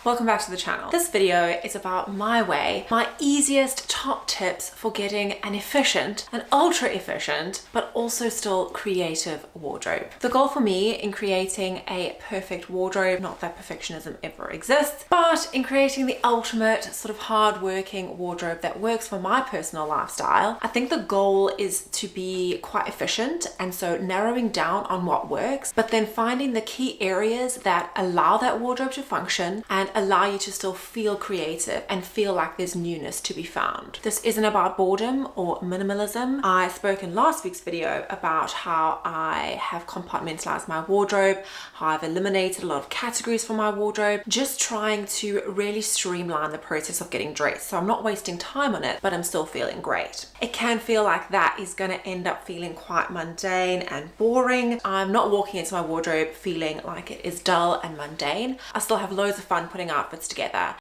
Welcome back to the channel. This video is about my easiest top tips for getting an efficient, an ultra efficient, but also still creative wardrobe. The goal for me in creating a perfect wardrobe, not that perfectionism ever exists, but in creating the ultimate sort of hard-working wardrobe that works for my personal lifestyle, I think the goal is to be quite efficient, and so narrowing down on what works, but then finding the key areas that allow that wardrobe to function and allow you to still feel creative and feel like there's newness to be found. This isn't about boredom or minimalism. I spoke in last week's video about how I have compartmentalized my wardrobe, how I've eliminated a lot of categories from my wardrobe, just trying to really streamline the process of getting dressed. So I'm not wasting time on it, but I'm still feeling great. It can feel like that is going to end up feeling quite mundane and boring. I'm not walking into my wardrobe feeling like it is dull and mundane. I still have loads of fun putting outfits together.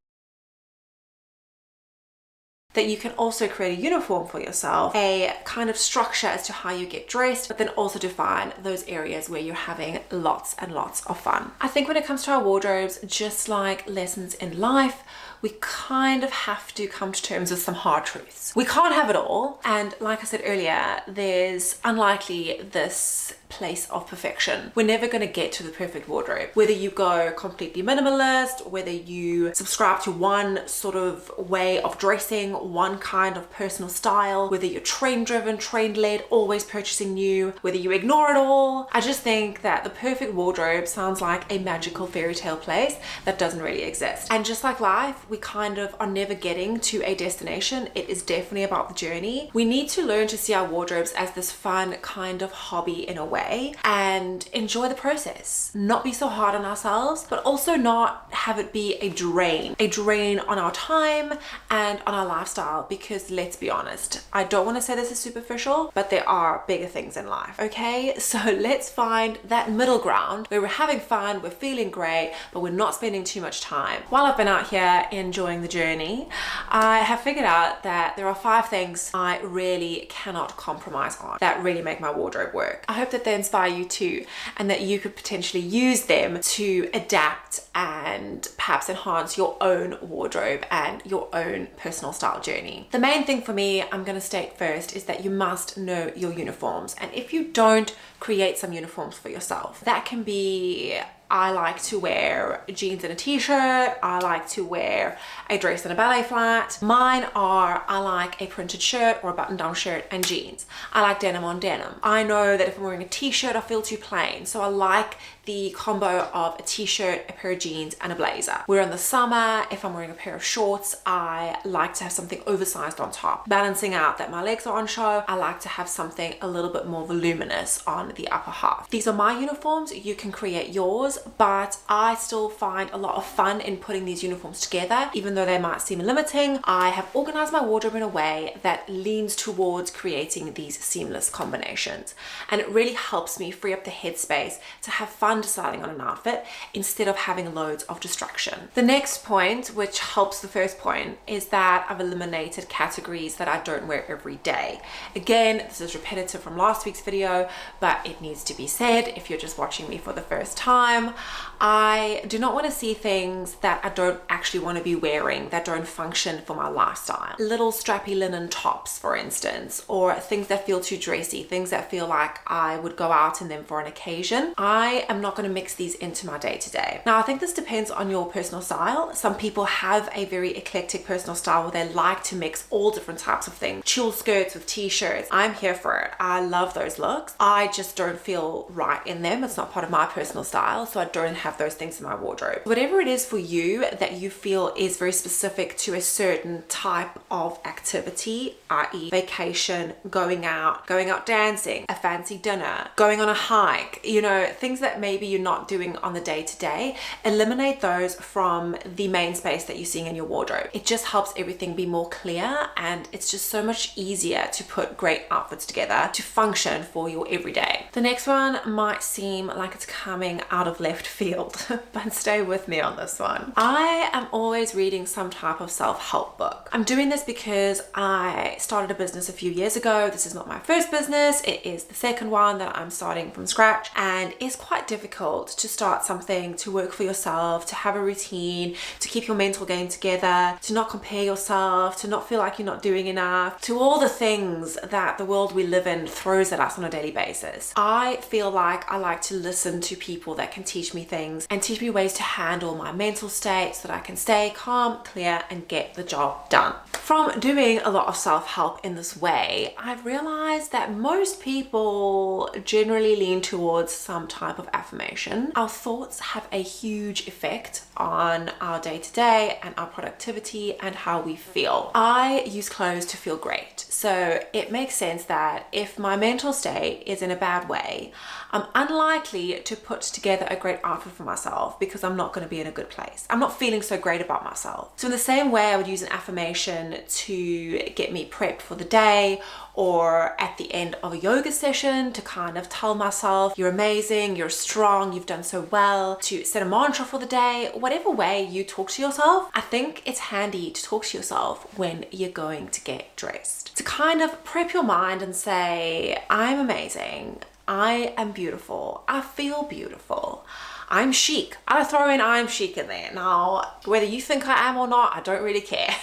That you can also create a uniform for yourself, a kind of structure as to how you get dressed, but then also define those areas where you're having lots and lots of fun. I think when it comes to our wardrobes, just like lessons in life, we kind of have to come to terms with some hard truths. We can't have it all. And like I said earlier, there's unlikely this place of perfection. We're never going to get to the perfect wardrobe. Whether you go completely minimalist, whether you subscribe to one sort of way of dressing, one kind of personal style, whether you're trend driven, trend led, always purchasing new, whether you ignore it all. I just think that the perfect wardrobe sounds like a magical fairy tale place that doesn't really exist. And just like life, we kind of are never getting to a destination. It is definitely about the journey. We need to learn to see our wardrobes as this fun kind of hobby in a way and enjoy the process. Not be so hard on ourselves, but also not have it be a drain on our time and on our lifestyle, because let's be honest, I don't want to say this is superficial, but there are bigger things in life, okay? So let's find that middle ground where we're having fun, we're feeling great, but we're not spending too much time. While I've been out here enjoying the journey, I have figured out that there are 5 things I really cannot compromise on that really make my wardrobe work. I hope that they inspire you too, and that you could potentially use them to adapt and perhaps enhance your own wardrobe and your own personal style journey. The main thing for me, I'm going to state first, is that you must know your uniforms. And if you don't, create some uniforms for yourself. That can be, I like to wear jeans and a t-shirt. I like to wear a dress and a ballet flat. Mine are, I like a printed shirt or a button-down shirt and jeans. I like denim on denim. I know that if I'm wearing a t-shirt, I feel too plain. So I like the combo of a t-shirt, a pair of jeans, and a blazer. We're in the summer. If I'm wearing a pair of shorts, I like to have something oversized on top. Balancing out that my legs are on show, I like to have something a little bit more voluminous on the upper half. These are my uniforms. You can create yours, but I still find a lot of fun in putting these uniforms together. Even though they might seem limiting, I have organized my wardrobe in a way that leans towards creating these seamless combinations. And it really helps me free up the headspace to have fun deciding on an outfit instead of having loads of distraction. The next point, which helps the first point, is that I've eliminated categories that I don't wear every day. Again, this is repetitive from last week's video, but it needs to be said if you're just watching me for the first time. I do not want to see things that I don't actually want to be wearing, that don't function for my lifestyle. Little strappy linen tops, for instance, or things that feel too dressy, things that feel like I would go out in them for an occasion. I am not going to mix these into my day-to-day. Now, I think this depends on your personal style. Some people have a very eclectic personal style where they like to mix all different types of things. Tulle skirts with t-shirts. I'm here for it. I love those looks. I just don't feel right in them. It's not part of my personal style, so I don't have those things in my wardrobe. Whatever it is for you that you feel is very specific to a certain type of activity, i.e. vacation, going out dancing, a fancy dinner, going on a hike, you know, things that maybe you're not doing on the day-to-day, eliminate those from the main space that you're seeing in your wardrobe. It just helps everything be more clear, and it's just so much easier to put great outfits together to function for your everyday. The next one might seem like it's coming out of left field, but stay with me on this one. I am always reading some type of self-help book. I'm doing this because I started a business a few years ago. This is not my first business. It is the second one that I'm starting from scratch, and it's quite difficult difficult to start something, to work for yourself, to have a routine, to keep your mental game together, to not compare yourself, to not feel like you're not doing enough, to all the things that the world we live in throws at us on a daily basis. I feel like I like to listen to people that can teach me things and teach me ways to handle my mental state so that I can stay calm, clear, and get the job done. From doing a lot of self-help in this way, I've realized that most people generally lean towards some type of affirmation. Our thoughts have a huge effect on our day-to-day and our productivity and how we feel. I use clothes to feel great, so it makes sense that if my mental state is in a bad way, I'm unlikely to put together a great outfit for myself because I'm not going to be in a good place. I'm not feeling so great about myself. So in the same way I would use an affirmation to get me prepped for the day, or at the end of a yoga session to kind of tell myself you're amazing, you're strong, you've done so well, to set a mantra for the day. Whatever way you talk to yourself, I think it's handy to talk to yourself when you're going to get dressed, to kind of prep your mind and say, I'm amazing, I am beautiful, I feel beautiful, I'm chic. I throw in I'm chic in there. Now, whether you think I am or not, I don't really care.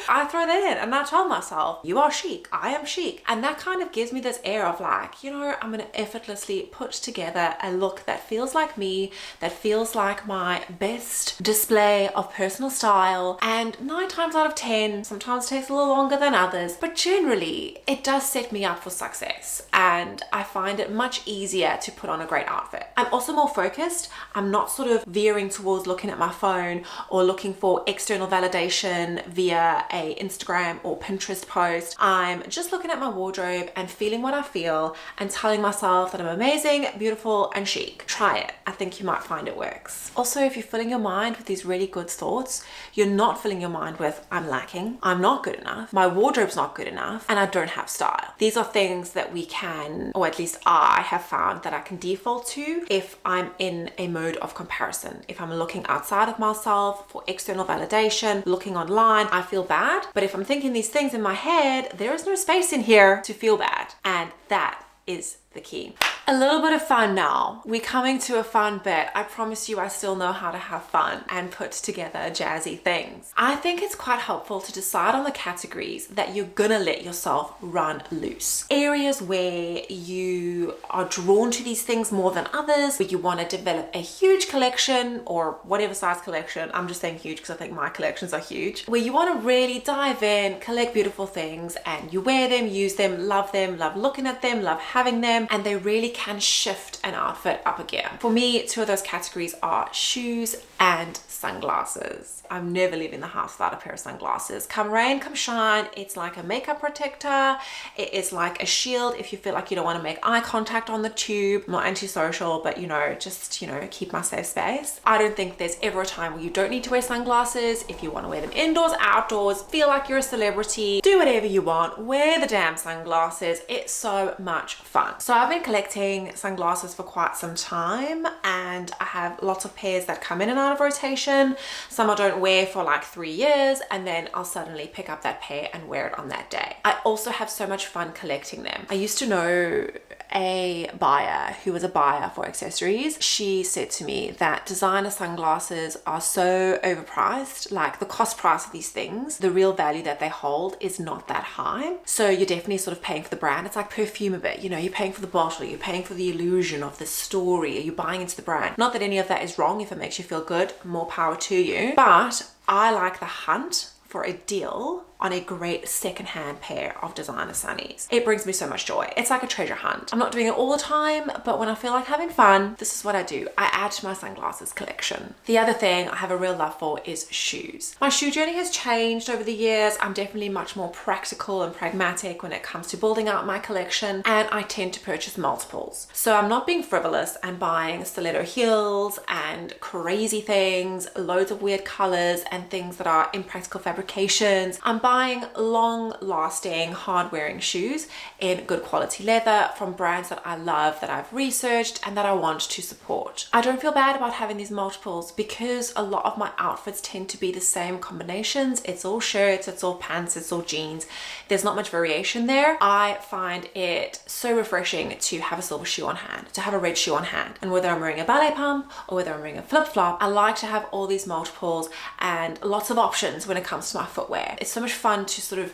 I throw that in and I tell myself, you are chic, I am chic. And that kind of gives me this air of like, you know, I'm gonna effortlessly put together a look that feels like me, that feels like my best display of personal style. And 9 times out of 10, sometimes it takes a little longer than others, but generally it does set me up for success. And I find it much easier to put on a great outfit. I'm also more focused. I'm not sort of veering towards looking at my phone or looking for external validation via a Instagram or Pinterest post. I'm just looking at my wardrobe and feeling what I feel and telling myself that I'm amazing, beautiful, and chic. Try it. I think you might find it works. Also, if you're filling your mind with these really good thoughts, you're not filling your mind with I'm lacking, I'm not good enough, my wardrobe's not good enough, and I don't have style. These are things that we can, or at least I have found that I can default to if I'm in a mode of comparison. If I'm looking outside of myself for external validation, looking online, I feel bad. But if I'm thinking these things in my head, there is no space in here to feel bad. And that is the key. A little bit of fun now. We're coming to a fun bit. I promise you I still know how to have fun and put together jazzy things. I think it's quite helpful to decide on the categories that you're gonna let yourself run loose. Areas where you are drawn to these things more than others, where you want to develop a huge collection or whatever size collection. I'm just saying huge because I think my collections are huge. Where you want to really dive in, collect beautiful things, and you wear them, use them, love looking at them, love having them, and they really can shift an outfit up a gear. For me, 2 of those categories are shoes and sunglasses. I'm never leaving the house without a pair of sunglasses. Come rain, come shine, it's like a makeup protector. It is like a shield if you feel like you don't want to make eye contact on the tube. I'm not antisocial, but just keep my safe space. I don't think there's ever a time where you don't need to wear sunglasses. If you want to wear them indoors, outdoors, feel like you're a celebrity, do whatever you want, wear the damn sunglasses. It's so much fun. So I've been collecting sunglasses for quite some time, and I have lots of pairs that come in and out of rotation. Some I don't wear for like 3 years, and then I'll suddenly pick up that pair and wear it on that day. I also have so much fun collecting them. I used to know a buyer who was a buyer for accessories. She said to me that designer sunglasses are so overpriced. Like the cost price of these things, the real value that they hold is not that high. So you're definitely sort of paying for the brand. It's like perfume a bit, you're paying for the bottle, you're paying for the illusion of the story, you're buying into the brand. Not that any of that is wrong. If it makes you feel good, more power to you. But I like the hunt for a deal on a great secondhand pair of designer sunnies. It brings me so much joy. It's like a treasure hunt. I'm not doing it all the time, but when I feel like having fun, this is what I do. I add to my sunglasses collection. The other thing I have a real love for is shoes. My shoe journey has changed over the years. I'm definitely much more practical and pragmatic when it comes to building out my collection, and I tend to purchase multiples. So I'm not being frivolous and buying stiletto heels and crazy things, loads of weird colors and things that are impractical fabrications. I'm buying long-lasting, hard-wearing shoes in good quality leather from brands that I love, that I've researched, and that I want to support. I don't feel bad about having these multiples because a lot of my outfits tend to be the same combinations. It's all shirts, it's all pants, it's all jeans. There's not much variation there. I find it so refreshing to have a silver shoe on hand, to have a red shoe on hand. And whether I'm wearing a ballet pump or whether I'm wearing a flip-flop, I like to have all these multiples and lots of options when it comes to my footwear. It's so much fun to sort of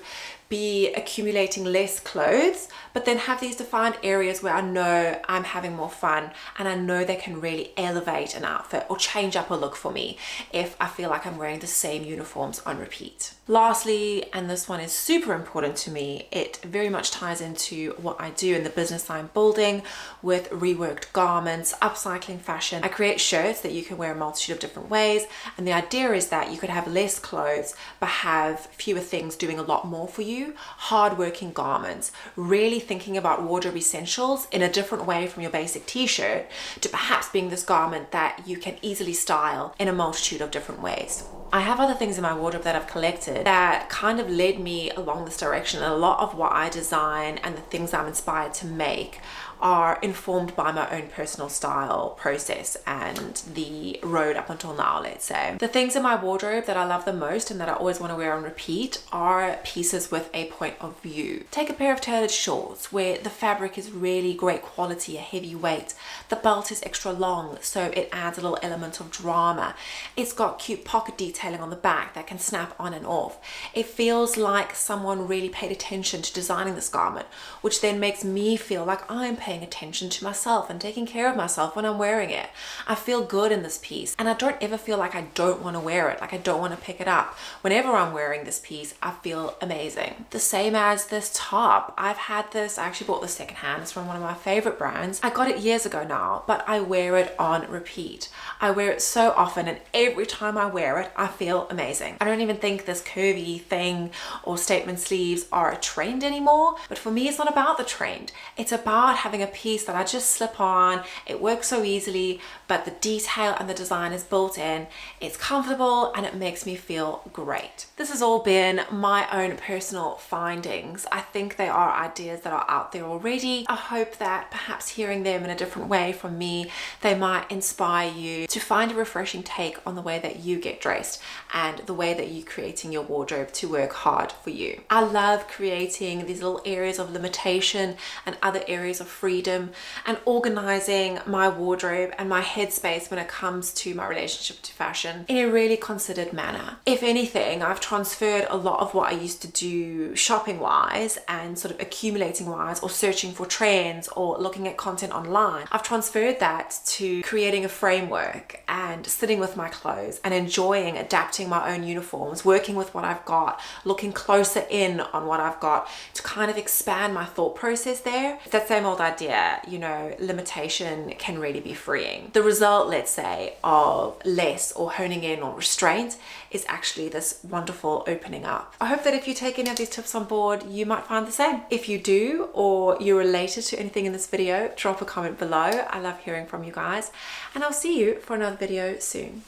be accumulating less clothes, but then have these defined areas where I know I'm having more fun and I know they can really elevate an outfit or change up a look for me if I feel like I'm wearing the same uniforms on repeat. Lastly, and this one is super important to me, it very much ties into what I do in the business I'm building with reworked garments, upcycling fashion. I create shirts that you can wear a multitude of different ways, and the idea is that you could have less clothes but have fewer things doing a lot more for you. Hard-working garments, really thinking about wardrobe essentials in a different way from your basic t-shirt to perhaps being this garment that you can easily style in a multitude of different ways. I have other things in my wardrobe that I've collected that kind of led me along this direction, and a lot of what I design and the things I'm inspired to make are informed by my own personal style process and the road up until now, let's say. The things in my wardrobe that I love the most and that I always want to wear on repeat are pieces with a point of view. Take a pair of tailored shorts where the fabric is really great quality, a heavy weight. The belt is extra long, so it adds a little element of drama. It's got cute pocket detailing on the back that can snap on and off. It feels like someone really paid attention to designing this garment, which then makes me feel like I'm paying attention to myself and taking care of myself when I'm wearing it. I feel good in this piece, and I don't ever feel like I don't want to wear it, like I don't want to pick it up. Whenever I'm wearing this piece, I feel amazing. The same as this top. I've had this, I actually bought this secondhand. It's from one of my favorite brands. I got it years ago now, but I wear it on repeat. I wear it so often, and every time I wear it, I feel amazing. I don't even think this curvy thing or statement sleeves are a trend anymore, but for me, it's not about the trend. It's about having a piece that I just slip on. It works so easily, but the detail and the design is built in. It's comfortable and it makes me feel great. This has all been my own personal findings. I think they are ideas that are out there already. I hope that perhaps hearing them in a different way from me, they might inspire you to find a refreshing take on the way that you get dressed and the way that you're creating your wardrobe to work hard for you. I love creating these little areas of limitation and other areas of freedom and organizing my wardrobe and my headspace when it comes to my relationship to fashion in a really considered manner. If anything, I've transferred a lot of what I used to do shopping wise and sort of accumulating wise, or searching for trends or looking at content online. I've transferred that to creating a framework and sitting with my clothes and enjoying adapting my own uniforms, working with what I've got, looking closer in on what I've got to kind of expand my thought process there. It's that same old idea, you know, limitation can really be freeing. The result, let's say, of less or honing in or restraint is actually this wonderful opening up. I hope that if you take any of these tips on board, you might find the same. If you do, or you're related to anything in this video, drop a comment below. I love hearing from you guys, and I'll see you for another video soon.